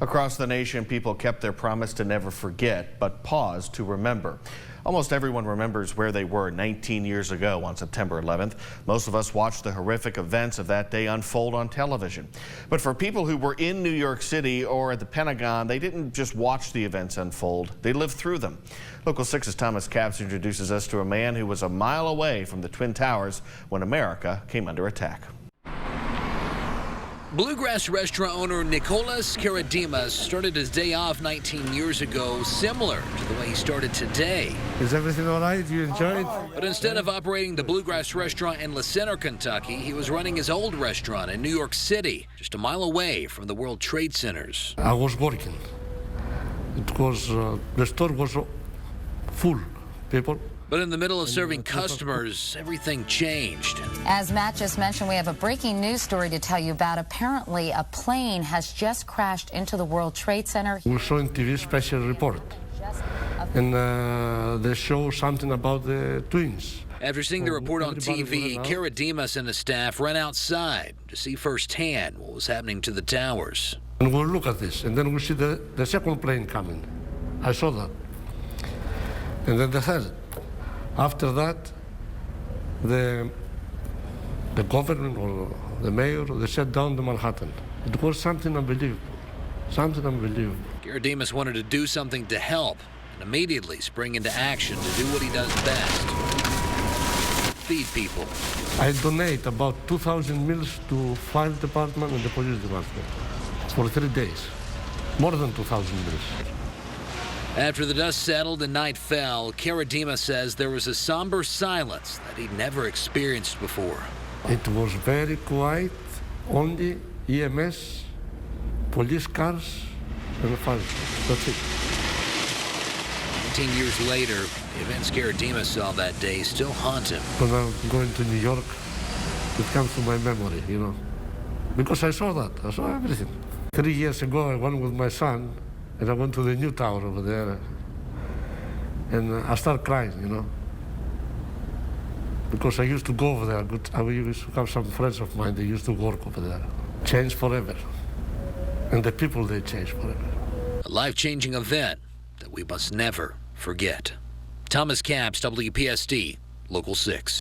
Across the nation, people kept their promise to never forget, but paused to remember. Almost everyone remembers where they were 19 years ago on September 11th. Most of us watched the horrific events of that day unfold on television. But for people who were in New York City or at the Pentagon, they didn't just watch the events unfold, they lived through them. Local 6's Thomas Capps introduces us to a man who was a mile away from the Twin Towers when America came under attack. Bluegrass restaurant owner Nicolas Karadimas started his day off 19 years ago, similar to the way he started today. Is everything all right? You enjoy it? But instead of operating the Bluegrass restaurant in La Center, Kentucky, he was running his old restaurant in New York City, just a mile away from the World Trade Centers. I was working. It was, the store was full, people. But in the middle of serving customers, everything changed. As Matt just mentioned, we have a breaking news story to tell you about. Apparently, a plane has just crashed into the World Trade Center. We saw on TV special report, and they show something about the twins. After seeing the report on TV, Karadimas and his staff ran outside to see firsthand what was happening to the towers. And we'll look at this, and then we see the second plane coming. I saw that. And then the third. After that, the government or the mayor, they shut down the Manhattan. It was something unbelievable, something unbelievable. Karadimas wanted to do something to help and immediately spring into action to do what he does best, feed people. I donate about 2,000 meals to fire department and the police department for 3 days, more than 2,000 meals. After the dust settled and night fell, Karadimas says there was a somber silence that he'd never experienced before. It was very quiet, only EMS, police cars, and fire. That's it. 19 years later, the events Karadimas saw that day still haunt him. When I'm going to New York, it comes to my memory, you know, because I saw that. I saw everything. 3 years ago, I went with my son, and I went to the new tower over there, and I started crying, you know, because I used to go over there. I used to have some friends of mine, they used to work over there. Changed forever. And the people, they changed forever. A life-changing event that we must never forget. Thomas Capps, WPST, Local 6.